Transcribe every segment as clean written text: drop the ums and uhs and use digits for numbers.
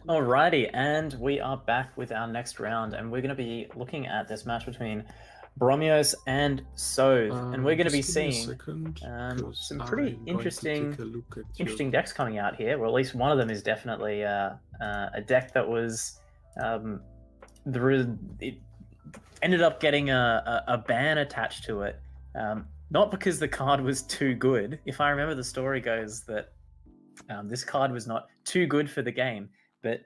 Alrighty, and we are back with our next round, and we're going to be looking at this match between Bromyos and Sothe, and we're going to be seeing some pretty interesting decks coming out here. Well, at least one of them is definitely a deck that was it ended up getting a ban attached to it, not because the card was too good. If I remember, the story goes that this card was not too good for the game, but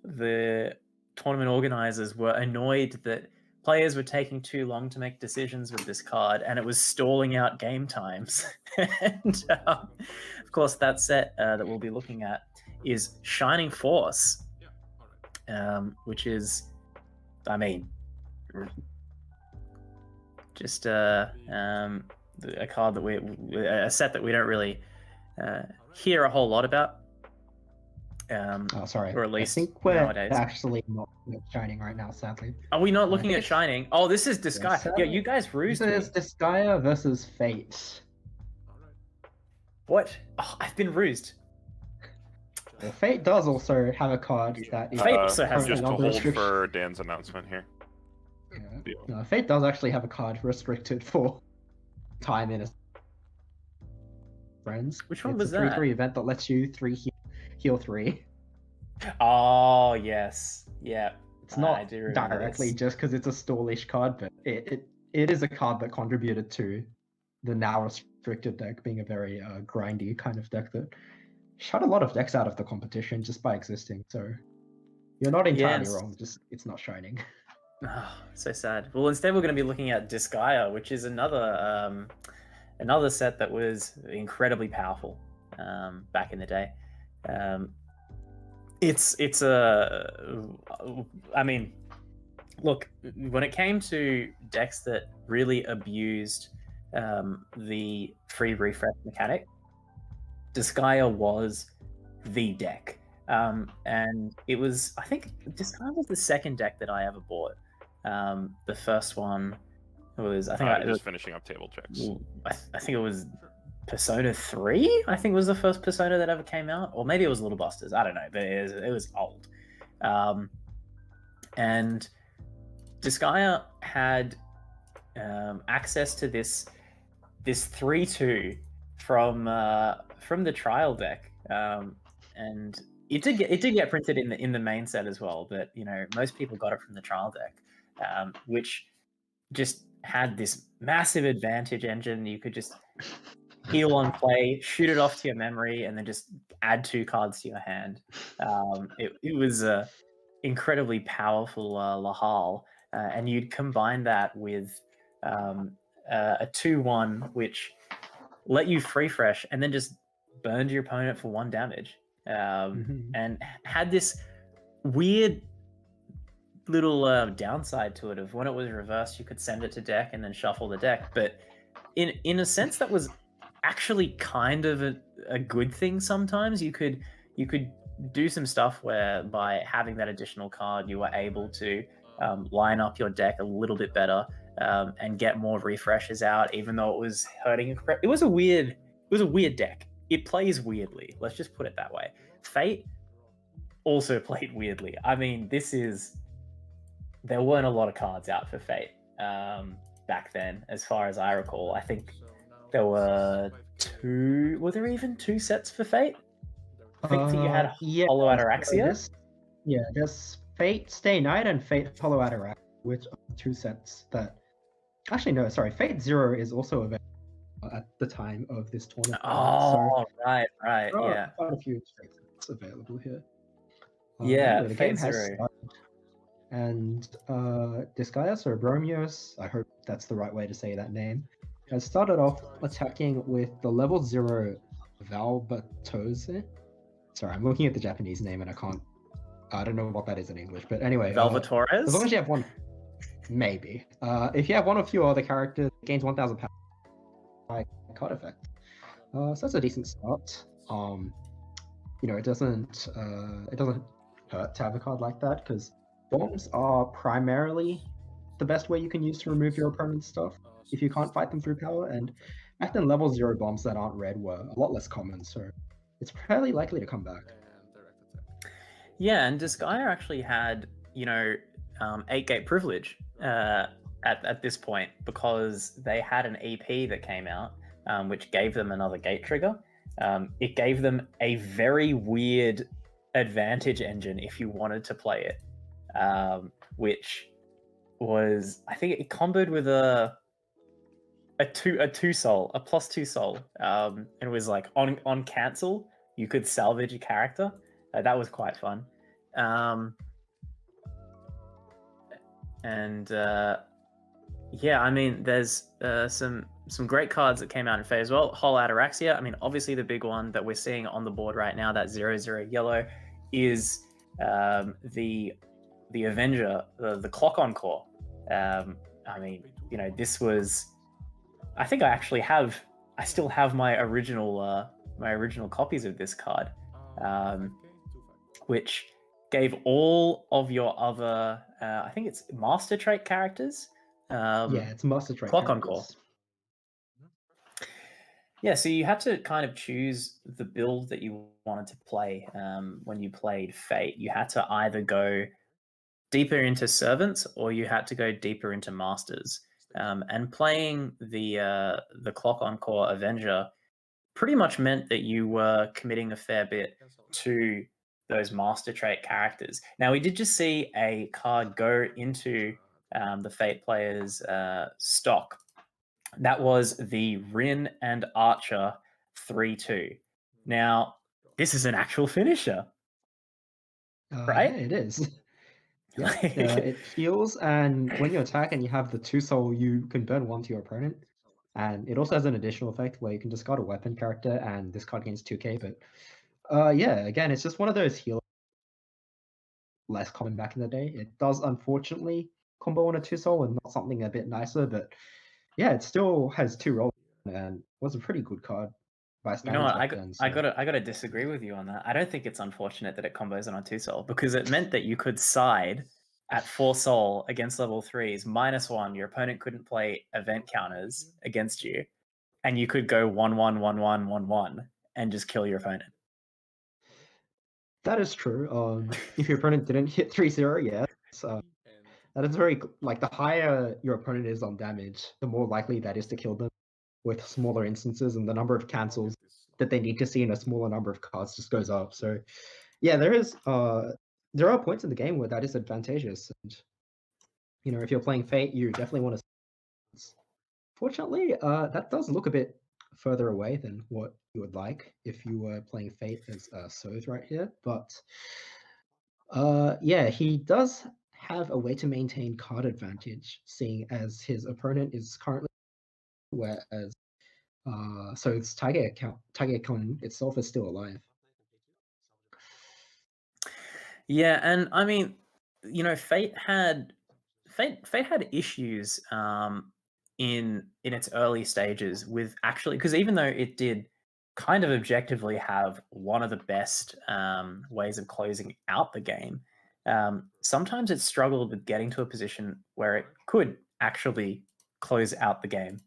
the tournament organizers were annoyed that players were taking too long to make decisions with this card, and it was stalling out game times. And of course, that set that we'll be looking at is Shining Force, which is, I mean, just a card that a set that we don't really hear a whole lot about. Sorry. Or at least I think we're nowadays. actually not Shining right now, sadly. Are we not looking at Shining? Oh, this is Disgaea. Yes, yeah, you guys rused me. This is Disgaea versus Fate. What? Oh, I've been rused. Well, Fate does also have a card that is... Fate also has just to hold for Dan's announcement here. Yeah. No, Fate does actually have a card restricted for time in a friends. Which one it's was a 3/3 that? event that lets you heal 3. Oh, yes. Yeah. It's not directly just because it's a stallish card, but it is a card that contributed to the now restricted deck being a very grindy kind of deck that shut a lot of decks out of the competition just by existing. So you're not entirely wrong, just it's not Shining. Oh, so sad. Well, instead we're going to be looking at Disgaea, which is another set that was incredibly powerful back in the day. It's I mean, look, when it came to decks that really abused the free refresh mechanic, Disgaea was the deck. And it was, I think, Disgaea was the second deck that I ever bought. The first one was, I think, I was finishing up table checks. I think it was Persona 3. I think was the first Persona that ever came out, or maybe it was Little Busters. I don't know, but it was old. And Disgaea had access to this 3/2 from the trial deck, and it did get printed in the main set as well. But most people got it from the trial deck, which just had this massive advantage engine. You could just heal on play, shoot it off to your memory, and then just add 2 cards to your hand. It was a incredibly powerful Lahal, and you'd combine that with a 2/1, which let you free fresh and then just burned your opponent for 1 damage, and had this weird little downside to it of when it was reversed, you could send it to deck and then shuffle the deck. But in a sense, that was actually kind of a good thing. Sometimes you could do some stuff where by having that additional card, you were able to line up your deck a little bit better and get more refreshes out, even though it was hurting. It was a weird deck. It plays weirdly. Let's just put it that way. Fate also played weirdly. I mean, there weren't a lot of cards out for Fate back then, as far as I recall. I think there were 2. Were there even 2 sets for Fate? I think that you had Hollow Ataraxia. There's Fate Stay Night and Fate Hollow Ataraxia, which are 2 sets that... Actually, no, sorry. Fate 0 is also available at the time of this tournament. Oh, right, yeah. Quite a few Fate sets available here. The game Fate has 0. started. And Disgaea, or Bromyos, I hope that's the right way to say that name, has started off attacking with the level 0 Valvatose. Sorry, I'm looking at the Japanese name and I don't know what that is in English, but anyway. Valvatores? As long as you have one, maybe. If you have one or few other characters, it gains 1,000 power by card effect. So that's a decent start. It doesn't hurt to have a card like that, because bombs are primarily the best way you can use to remove your opponent's stuff if you can't fight them through power, and back then level 0 bombs that aren't red were a lot less common, so it's fairly likely to come back. Yeah, and Disgaea actually had, 8-gate privilege at this point, because they had an EP that came out, which gave them another gate trigger. It gave them a very weird advantage engine if you wanted to play it, which was, I think it comboed with a two soul, a +2 soul, and it was like on cancel you could salvage a character. That was quite fun. And yeah, I mean, there's some great cards that came out in Fate as well. Whole Ataraxia. I mean, obviously the big one that we're seeing on the board right now, that 0/0 yellow, is the Avenger, the Clock Encore. I mean, this was. I think I still have my original copies of this card, which gave all of your other, I think it's master trait characters. Yeah, it's master trait Clock characters. Encore. Yeah, so you had to kind of choose the build that you wanted to play when you played Fate. You had to either go deeper into Servants or you had to go deeper into Masters. And playing the Clock Encore Avenger pretty much meant that you were committing a fair bit to those master trait characters. Now, we did just see a card go into the Fate players' stock. That was the Rin and Archer 3/2. Now, this is an actual finisher, right? Yeah, it is. Yeah, it heals, and when you attack and you have the 2 soul, you can burn 1 to your opponent. And it also has an additional effect where you can discard a weapon character, and this card gains 2k. But yeah, again, it's just one of those heal less common back in the day. It does unfortunately combo on a 2 soul and not something a bit nicer, but yeah, it still has 2 rolls and was a pretty good card by You know standards what? back then. So. I gotta disagree with you on that. I don't think it's unfortunate that it combos on 2 soul, because it meant that you could side at 4 soul against level 3s, -1. Your opponent couldn't play event counters against you, and you could go 1/1, 1/1, 1/1, and just kill your opponent. That is true. If your opponent didn't hit 3/0, yes. That is very, like, the higher your opponent is on damage, the more likely that is to kill them with smaller instances, and the number of cancels that they need to see in a smaller number of cards just goes up. So yeah, there are points in the game where that is advantageous. And if you're playing Fate, you definitely want to. Fortunately, that does look a bit further away than what you would like if you were playing Fate as Sothe right here. But yeah, he does have a way to maintain card advantage, seeing as his opponent is currently, whereas Sothe's Takahata itself is still alive. Yeah, and I mean, Fate had issues in its early stages with, actually, because even though it did kind of objectively have one of the best ways of closing out the game, sometimes it struggled with getting to a position where it could actually close out the game.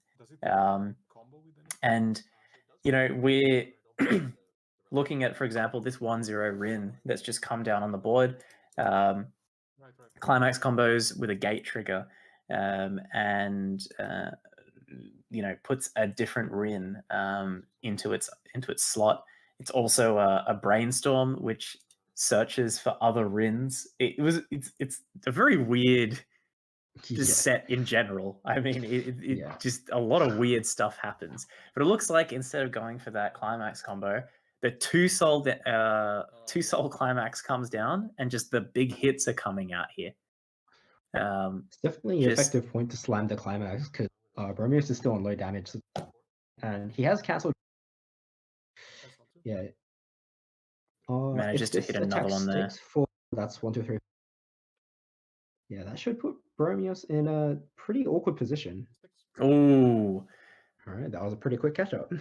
And we're looking at, for example, this 1/0 Rin that's just come down on the board. Climax combos with a gate trigger, and puts a different Rin into its slot. It's also a brainstorm which searches for other Rins. It's a very weird set in general. I mean, it just, a lot of weird stuff happens. But it looks like instead of going for that climax combo, the 2 soul climax comes down, and just the big hits are coming out here. It's definitely an effective point to slam the climax, because Bromyos is still on low damage, and he has cancelled. Yeah. Manages to hit another one there. That's 1, 2, 3. Yeah, that should put Bromyos in a pretty awkward position. Ooh. All right, that was a pretty quick catch up.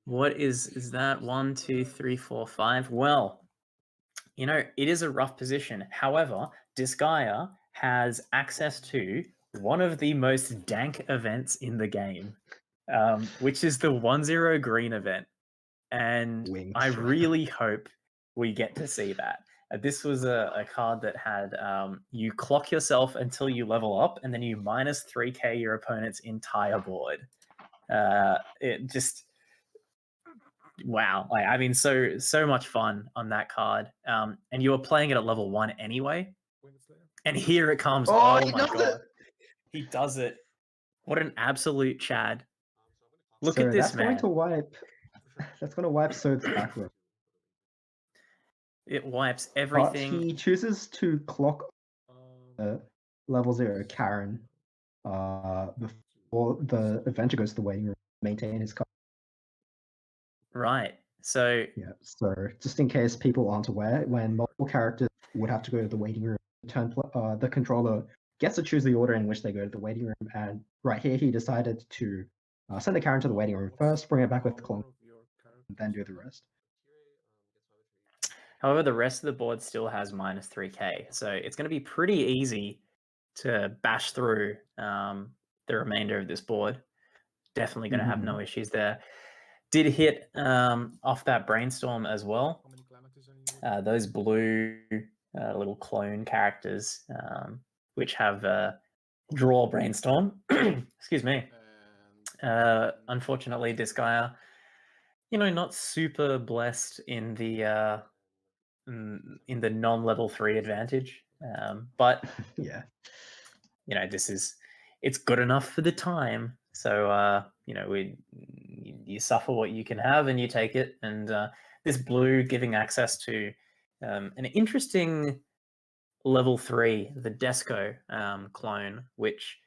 What is that? 1, 2, 3, 4, 5. Well, it is a rough position. However, Disgaea has access to one of the most dank events in the game, which is the 1/0 green event. And I really hope we get to see that. This was a card that had you clock yourself until you level up, and then you minus 3k your opponent's entire board. It just wow! Like, I mean, so much fun on that card. And you were playing it at level 1 anyway. And here it comes. Oh my god, he does it! What an absolute Chad! Look at this, that's man. going to wipe. That's going to wipe Sothe's back row. It wipes But everything. he chooses to clock level 0 Karen before the adventure goes to the waiting room to maintain his card. Right. So Yeah. So just in case people aren't aware, when multiple characters would have to go to the waiting room, the controller gets to choose the order in which they go to the waiting room. And right here, he decided to send the Karen to the waiting room first, bring it back with the clone, and then do the rest. however, the rest of the board still has minus 3k, so it's going to be pretty easy to bash through the remainder of this board. Definitely going to have no issues there. Did hit off that brainstorm as well. Those blue little clone characters, which have draw brainstorm. Excuse me. Unfortunately, Disgaea, not super blessed in the non-level 3 advantage. But yeah, it's good enough for the time. So you suffer what you can have and you take it. And this blue giving access to an interesting level 3, the Desco clone, which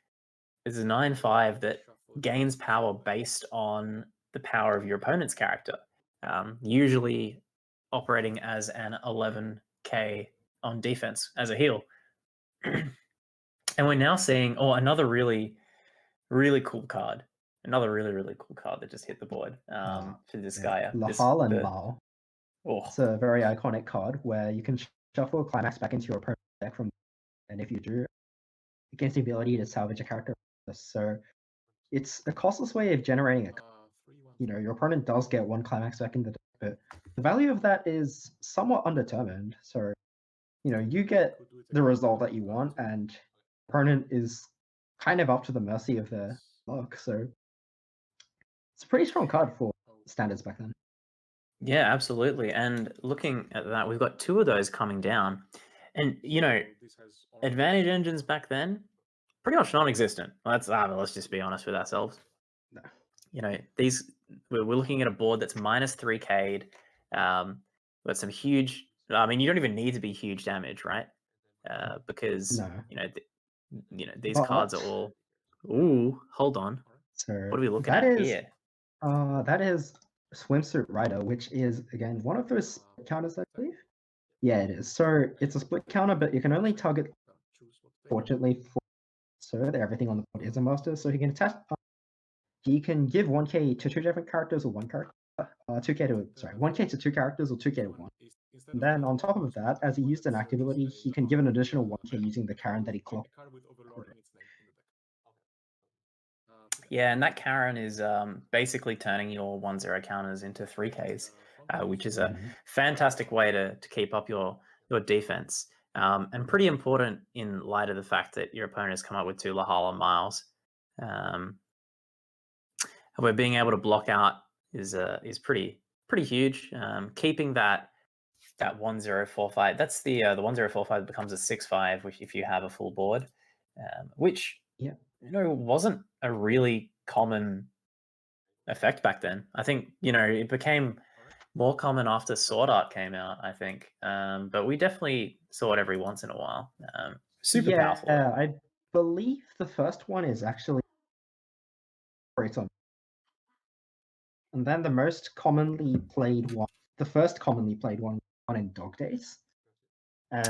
is a 9/5 that gains power based on the power of your opponent's character, usually operating as an 11k on defense as a heal. And we're now seeing another really, really cool card. Another really, really cool card that just hit the board for this guy. Lahal and Mal. Oh. It's a very iconic card where you can shuffle a climax back into your opponent's deck and if you do, it gains the ability to salvage a character. So it's a costless way of generating a. Your opponent does get one climax back in the deck, but the value of that is somewhat undetermined. So, you get the result that you want, and opponent is kind of up to the mercy of their luck. So it's a pretty strong card for standards back then. Yeah, absolutely. And looking at that, we've got 2 of those coming down. And, advantage engines back then, pretty much non-existent. Let's just be honest with ourselves. No. We're looking at a board that's minus 3k'd. With some huge, you don't even need to be huge damage, right? Because, no. these cards are all... Ooh, hold on. So what are we looking at here? That is Swimsuit Rider, which is, again, one of those counters, I believe. Yeah, it is. So it's a split counter, but you can only target, fortunately, so that everything on the board is a master. So he can attach. He can give 1k to 2 different characters or 1 character. 1k to 2 characters or 2k to 1. And then on top of that, as he used an active ability, he can give an additional 1k using the Karen that he clocked. Yeah, and that Karen is basically turning your 1/0 counters into 3Ks, which is a fantastic way to keep up your defense. And pretty important in light of the fact that your opponent has come up with 2 Lahala Miles. Where being able to block out is pretty huge. Keeping that 1/0/4/5, that's the 1/0/4/5 becomes a 6/5 if you have a full board, which wasn't a really common effect back then. I think it became more common after Sword Art came out, I think, but we definitely saw it every once in a while. Super powerful. I believe the first one is actually and then the most commonly played one, the first commonly played one in Dog Days. And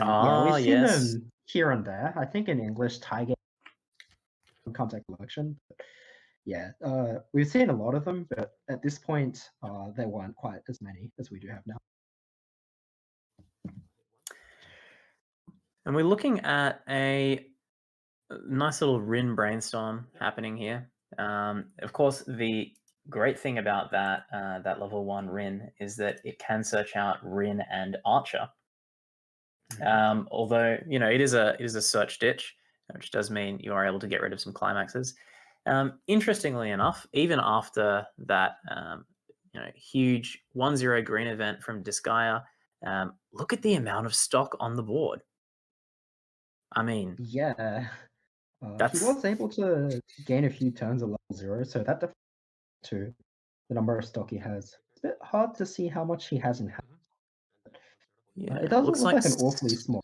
we've seen them here and there. I think in English, Tiger Contact Collection. But we've seen a lot of them, but at this point, there weren't quite as many as we do have now. And we're looking at a nice little Rin brainstorm happening here. Of course, the great thing about that level 1 Rin is that it can search out Rin and Archer. Although it is a search ditch, which does mean you are able to get rid of some climaxes. Interestingly enough, even after that huge 1-0 green event from Disgaea, look at the amount of stock on the board. I mean, Yeah. He that's was able to gain a few turns at level 0, so that definitely to the number of stock he has. It's a bit hard to see how much he has in hand. It doesn't looks look like like an awfully small.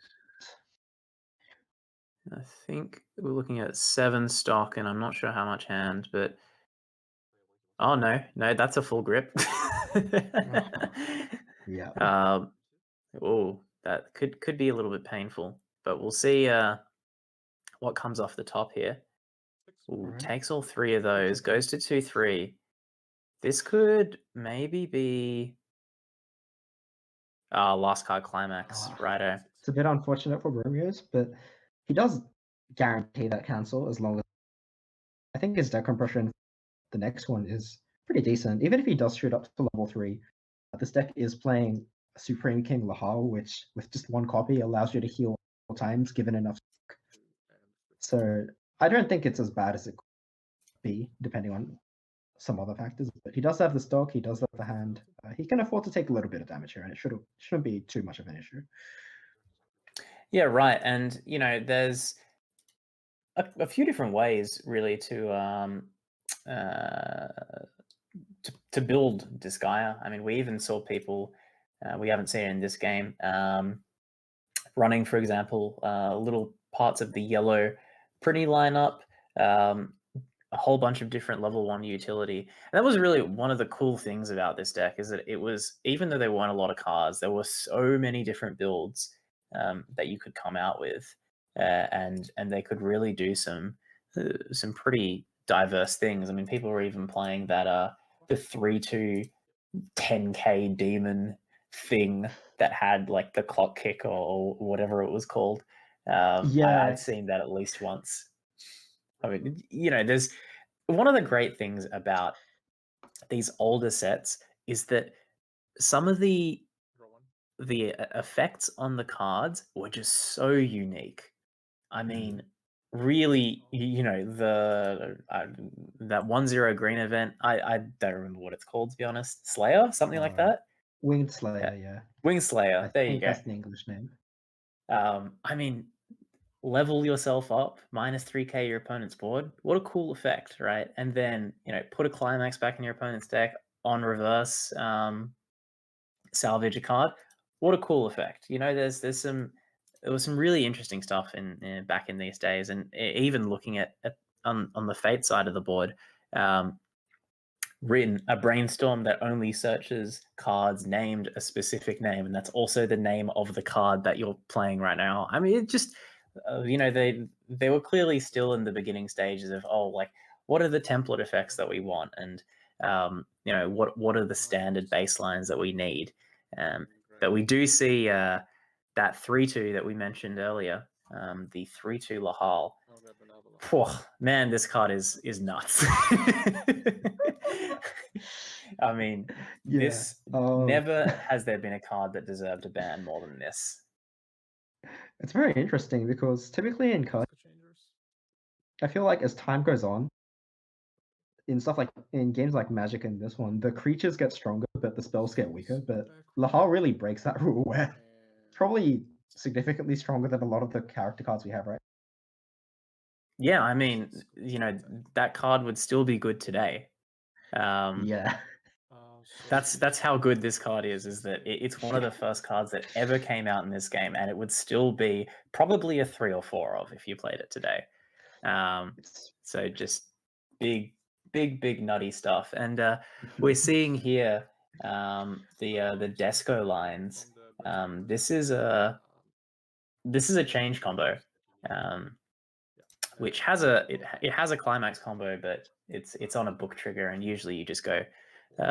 I think we're looking at 7 stock, and I'm not sure how much hand, but oh no, that's a full grip. Yeah. Oh, that could be a little bit painful, but we'll see what comes off the top here. Ooh, Alright. takes all 3 of those, goes to 2-3. This could maybe be last card climax, righto. It's a bit unfortunate for Bromyos, but he does guarantee that cancel as long as I think his deck compression, the next one, is pretty decent. Even if he does shoot up to level 3, this deck is playing Supreme King Lahal, which with just 1 copy allows you to heal 4 times given enough. So I don't think it's as bad as it could be, depending on some other factors. But he does have the stock, he does have the hand. He can afford to take a little bit of damage here, and it shouldn't be too much of an issue. Yeah, right. And there's a few different ways really to build Disgaea. I mean, we even saw people we haven't seen it in this game running, for example, little parts of the yellow pretty lineup, a whole bunch of different level 1 utility. And that was really one of the cool things about this deck, is that it was, even though there weren't a lot of cards, there were so many different builds that you could come out with, and they could really do some pretty diverse things. I mean, people were even playing that the 3/2 10k demon thing that had like the clock kick or whatever it was called. I've seen that at least once. I mean, there's one of the great things about these older sets is that some of the effects on the cards were just so unique. I mean, really, the that 1-0 green event, I don't remember what it's called, to be honest. Slayer, something like that. Winged Slayer, yeah. Wing Slayer. There you go. That's the English name. I mean, level yourself up, -3k your opponent's board. What a cool effect, right? And then put a climax back in your opponent's deck on reverse, salvage a card. What a cool effect. There was some really interesting stuff in back in these days, and even looking at on the fate side of the board, written a brainstorm that only searches cards named a specific name, and that's also the name of the card that you're playing right now. I mean, it just they were clearly still in the beginning stages of what are the template effects that we want, and what are the standard baselines that we need. But we do see that 3/2 that we mentioned earlier, the 3/2 Lahal. Man, this card is nuts. I mean, this never has there been a card that deserved a ban more than this. It's very interesting because typically in cards, I feel like as time goes on, in stuff like in games like Magic and this one, the creatures get stronger, but the spells get weaker. But Lahal really breaks that rule, where it's probably significantly stronger than a lot of the character cards we have, right? Yeah, I mean, that card would still be good today. Yeah. That's how good this card is that it's one of the first cards that ever came out in this game, and it would still be probably a 3 or 4 of if you played it today. So just big nutty stuff. And we're seeing here the Desco lines. This is a change combo, which has it has a climax combo, but it's on a book trigger, and usually you just go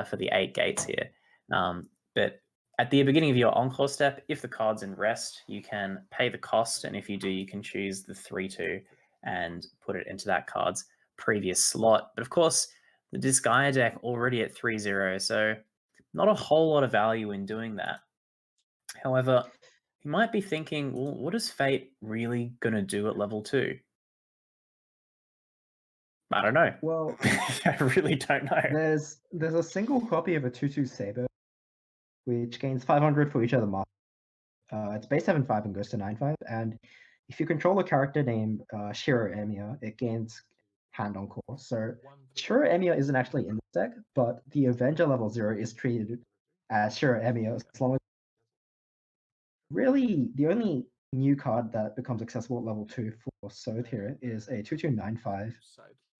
for the 8 gates here. But at the beginning of your encore step, if the card's in rest, you can pay the cost, and if you do, you can choose the 3/2 and put it into that card's previous slot. But of course, the Disgaea deck already at 3/0, so not a whole lot of value in doing that. However, he might be thinking, well, what is Fate really going to do at level 2? I don't know. Well, I really don't know. there's a single copy of a 2/2 Saber, which gains 500 for each of the masters. It's base 7/5 and goes to 9/5, and if you control a character named Shiro Emiya, it gains hand on core. So Shiro Emiya isn't actually in the deck, but the Avenger level 0 is treated as Shiro Emiya as long as. Really, the only new card that becomes accessible at level 2 for Sothe here is a 2/2/9/5,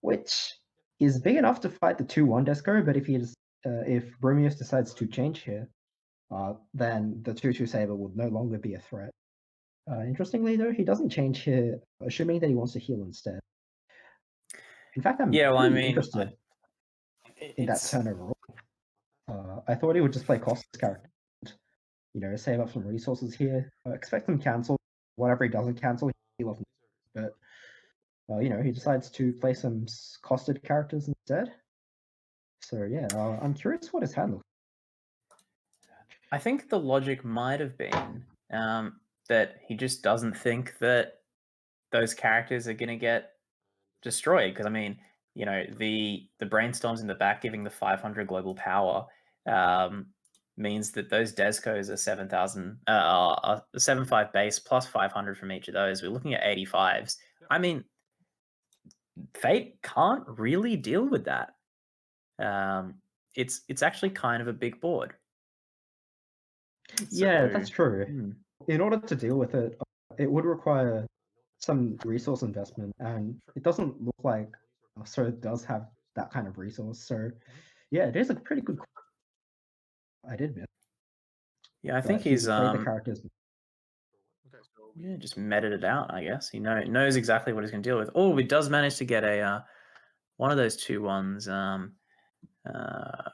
which is big enough to fight the 2/1 Disco, but if Bromyos decides to change here, then the 2/2 Saber would no longer be a threat. Interestingly, though, he doesn't change here, assuming that he wants to heal instead. In fact, I'm interested in that turn overall. I thought he would just play Costas character, save up some resources here. Expect him cancel. Whatever he doesn't cancel, heal off. But he decides to play some costed characters instead. So yeah, I'm curious what his hand looks like. I think the logic might have been that he just doesn't think that those characters are going to get destroyed. Because I mean, the brainstorms in the back giving the 500 global power means that those Descos are 7,000, 7/5 base plus 500 from each of those. We're looking at 85s. I mean, Fate can't really deal with that. It's actually kind of a big board. Yeah, that's true. In order to deal with it, it would require some resource investment, and it doesn't look like Sothe does have that kind of resource. So yeah, it is a pretty good. I did miss. Yeah, I think he's played the characters. Yeah, just meted it out. I guess he knows exactly what he's going to deal with. Oh, he does manage to get a one of those 2/1s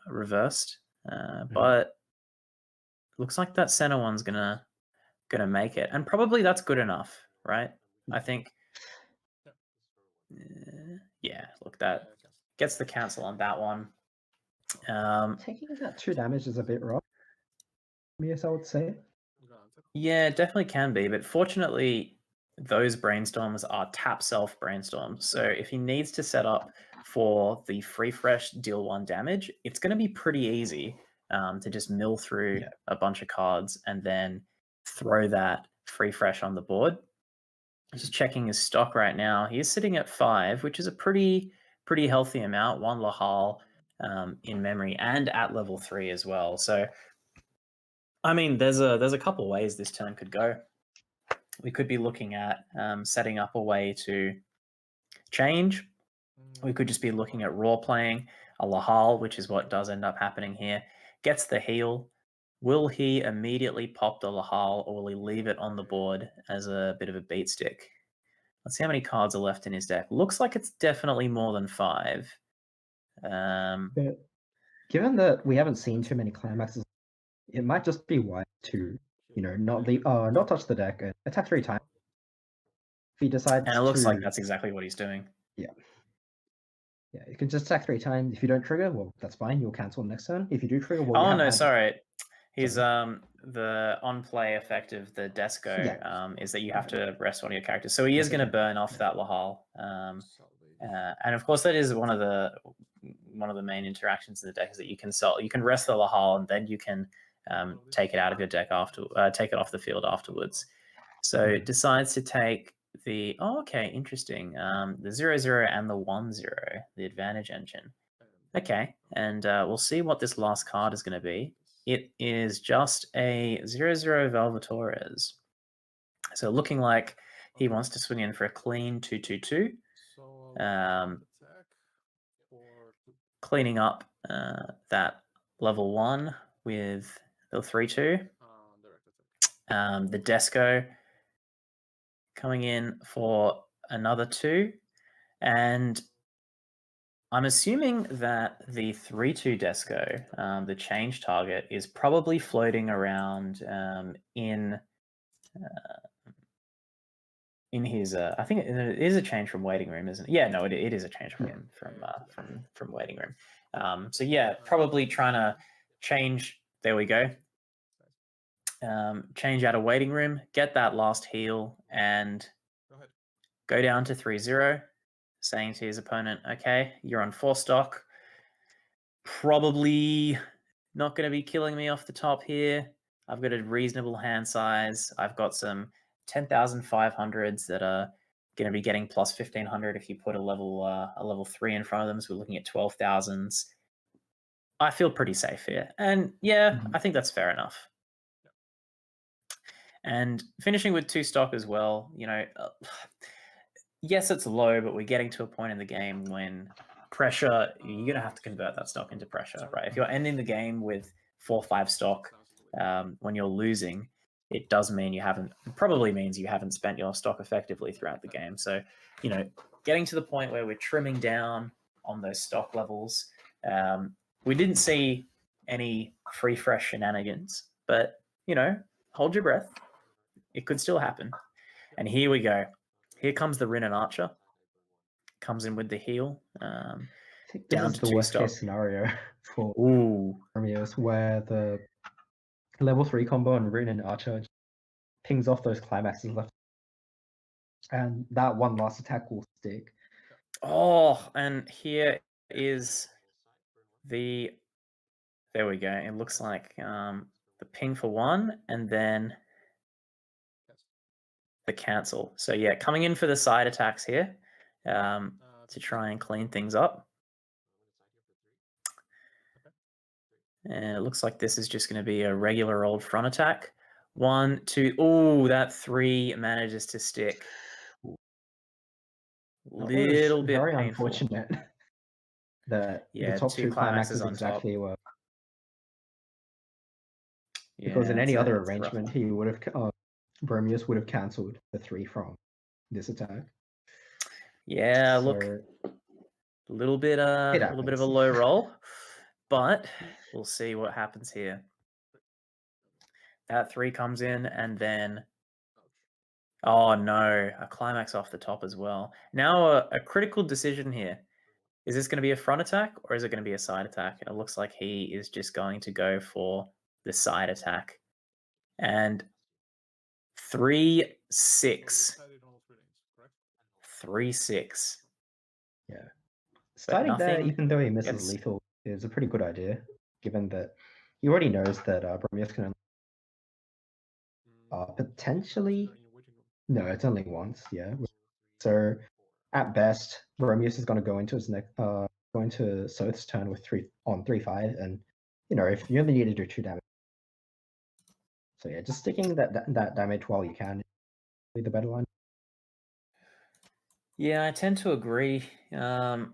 reversed, but looks like that center one's gonna make it, and probably that's good enough, right? I think. Yeah, look, that gets the cancel on that one. Taking that 2 damage is a bit rough. Yes, I would say. Yeah, it definitely can be, but fortunately, those brainstorms are tap self brainstorms. So if he needs to set up for the free fresh deal 1 damage, it's going to be pretty easy to just mill through a bunch of cards and then throw that free fresh on the board. Just checking his stock right now. He is sitting at 5, which is a pretty healthy amount. 1 Lahal in memory and at level 3 as well. So I mean, there's a couple ways this turn could go. We could be looking at setting up a way to change. We could just be looking at raw playing a Lahal, which is what does end up happening here. Gets the heal. Will he immediately pop the Lahal, or will he leave it on the board as a bit of a beat stick? Let's see how many cards are left in his deck. Looks like it's definitely more than 5. But given that we haven't seen too many climaxes, it might just be wise to, not touch the deck and attack 3 times. If he decides, and it looks like that's exactly what he's doing. Yeah, you can just attack 3 times. If you don't trigger, well, that's fine. You'll cancel next turn. If you do trigger, well, oh no, sorry. He's the on play effect of the Desco is that you have to rest one of your characters. So he is going to burn off that Lahal. And of course, that is one of the main interactions in the deck is that you can rest the Lahal and then you can take it out of your deck after take it off the field afterwards. So it decides to take the interesting the 0/0 and the 1/0, the advantage engine. Okay, and we'll see what this last card is going to be. It is just a 0/0 Velvetores. So looking like he wants to swing in for a clean 2/2/2. Cleaning up that level 1 with the 3/2. The Desco coming in for another 2. And I'm assuming that the 3/2 Desco, the change target, is probably floating around in his. I think it is a change from waiting room, isn't it? Yeah, no, it is a change from waiting room. So yeah, probably trying to change. There we go. change out a waiting room, get that last heal, and go down to 3-0, saying to his opponent, okay, you're on 4 stock. Probably not going to be killing me off the top here. I've got a reasonable hand size. I've got some 10,500s that are going to be getting plus 1,500 if you put a level 3 in front of them. So we're looking at 12,000s. I feel pretty safe here. And yeah, I think that's fair enough. And finishing with 2 stock as well, yes, it's low, but we're getting to a point in the game when pressure, you're going to have to convert that stock into pressure, right? If you're ending the game with 4 or 5 stock when you're losing, it does mean probably means you haven't spent your stock effectively throughout the game. So, getting to the point where we're trimming down on those stock levels, we didn't see any free fresh shenanigans, but, hold your breath. It could still happen. And here we go. Here comes the Rin and Archer. Comes in with the heal. I think this down is to the 2 worst stock. case scenario for Ooh. Bromyos, where the level 3 combo on Rin and Archer pings off those climaxes left. And that one last attack will stick. Oh, and here is the... There we go. It looks like the ping for 1, and then the cancel. So yeah, coming in for the side attacks here to try and clean things up. And it looks like this is just going to be a regular old front attack. 1, 2. Oh, that 3 manages to stick. Little bit very painful. Unfortunate that Yeah, the top 2 2 climaxes climaxes on exactly top. were. Yeah, Because in any other it's rough. arrangement, he would have Bromyos would have cancelled the 3 from this attack. Yeah, So, look, a little bit of a happens. low roll, but we'll see what happens here. That 3 comes in, and then oh no, a climax off the top as well. Now a critical decision here. Is this going to be a front attack or is it going to be a side attack? And it looks like he is just going to go for the side attack. And 3-6. 3-6. Yeah. Starting there, nothing even though he misses gets... lethal, is a pretty good idea, given that he already knows that Bromyos can potentially... No, it's only once, yeah. So at best, Bromyos is going to go into his next, going to Sothe's turn with 3/5, and if you only need to do 2 damage. So yeah, just sticking that damage while you can is the better line. Yeah, I tend to agree. The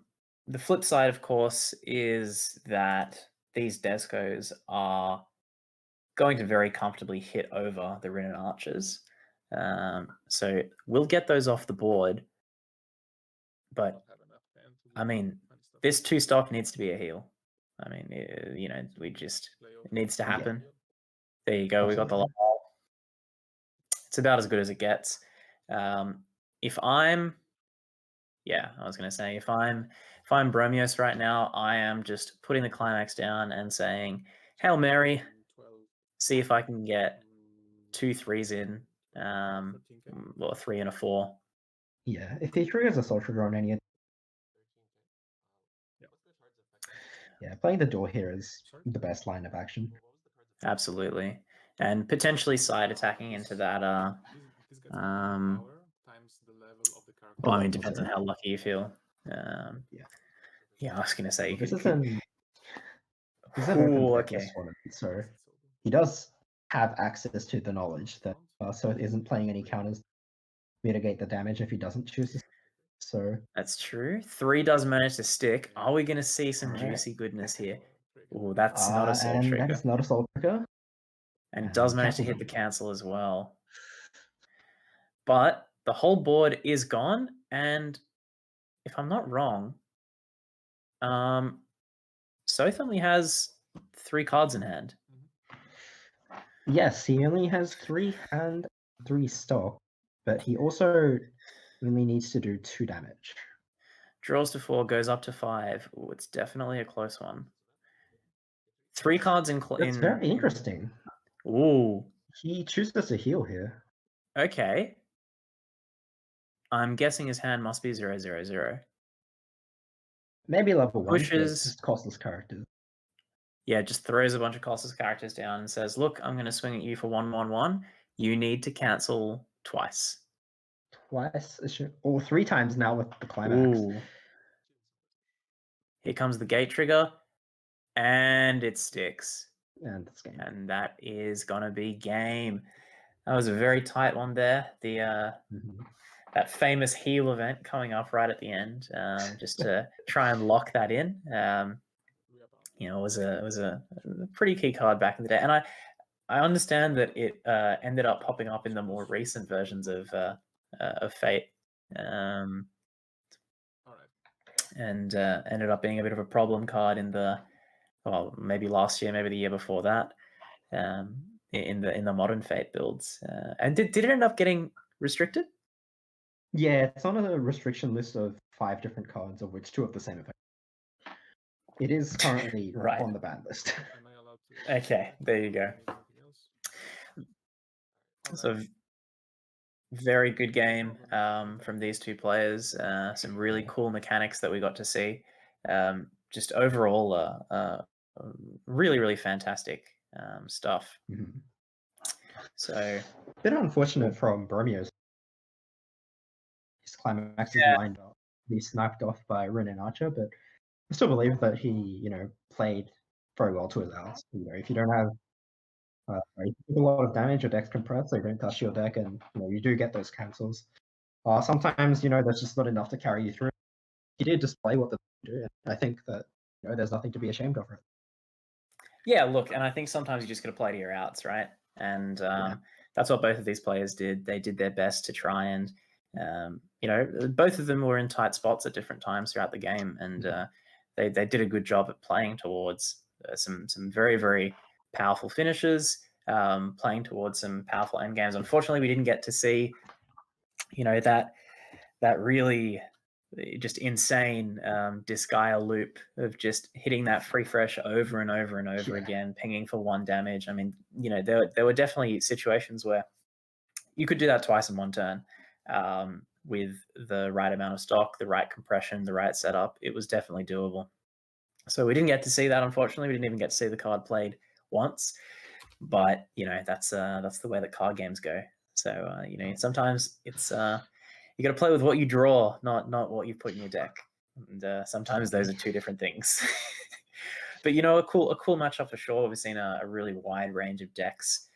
flip side, of course, is that these Descos are going to very comfortably hit over the Rin and Archers. So we'll get those off the board. But, I mean, this 2 stock needs to be a heal. I mean, it needs to happen. There you go. We got the Absolutely. It's about as good as it gets. If I'm Bromyos right now, I am just putting the climax down and saying, Hail Mary, see if I can get 2 3s in, or 3 and a 4. Yeah, if he triggers a social draw on any... Yeah, playing the door here is the best line of action. Absolutely. And potentially side attacking into that, well, I mean, it depends on how lucky you feel. Yeah, I was going to say... This is an open playtest tournament, so he does have access to the knowledge that Sothe isn't playing any counters to mitigate the damage if he doesn't choose to. So that's true. 3 does manage to stick. Are we going to see some juicy goodness here? Oh, that's not a soul trigger. That is not a soul trigger. And does manage to hit the cancel as well. But the whole board is gone, and if I'm not wrong, Sothe only has 3 cards in hand. Yes, he only has 3 hand, 3 stock, but he also only needs to do 2 damage. Draws to 4, goes up to 5. Ooh, it's definitely a close one. 3 cards in... That's very interesting. Ooh, He chooses to heal here. Okay. I'm guessing his hand must be 0/0/0. Maybe level 1, Pushes. just costless characters. Yeah, just throws a bunch of costless characters down and says, "Look, I'm going to swing at you for 1/1/1. You need to cancel twice." Twice, or 3 times now with the climax. Ooh. Here comes the gate trigger, and it sticks. And it's game. And that is going to be game. That was a very tight one there. The that famous heal event coming up right at the end, just to try and lock that in. You know, it was a pretty key card back in the day, and I understand that it ended up popping up in the more recent versions of Fate, and ended up being a bit of a problem card in the, well, maybe last year, maybe the year before that, in the modern Fate builds. And did it end up getting restricted? Yeah, it's on a restriction list of 5 different cards, of which 2 have the same effect. It is currently Right. on the ban list. Okay, there you go. So very good game from these two players. Some really cool mechanics that we got to see. Just overall, really, really fantastic stuff. So a bit unfortunate from Bromyos. His climax is lined up. He's sniped off by Rin and Archer, but I still believe that he, played very well to his outs. If you don't have you take a lot of damage, your deck's compressed, so you don't touch your deck, and you do get those cancels. Sometimes that's just not enough to carry you through. He did display what the do, and I think that there's nothing to be ashamed of. Yeah, look, and I think sometimes you just got to play to your outs, right? And that's what both of these players did. They did their best to try and, both of them were in tight spots at different times throughout the game, and they did a good job at playing towards some very, very powerful finishes, playing towards some powerful end games. Unfortunately, we didn't get to see, that really just insane Disgaea loop of just hitting that free fresh over and over and over again, pinging for 1 damage. I mean, there were definitely situations where you could do that twice in 1 turn with the right amount of stock, the right compression, the right setup. It was definitely doable. So we didn't get to see that, unfortunately. We didn't even get to see the card played once. But, that's the way that card games go. So, sometimes it's you got to play with what you draw, not what you put in your deck. And sometimes those are 2 different things. But a cool matchup for sure. We've seen a really wide range of decks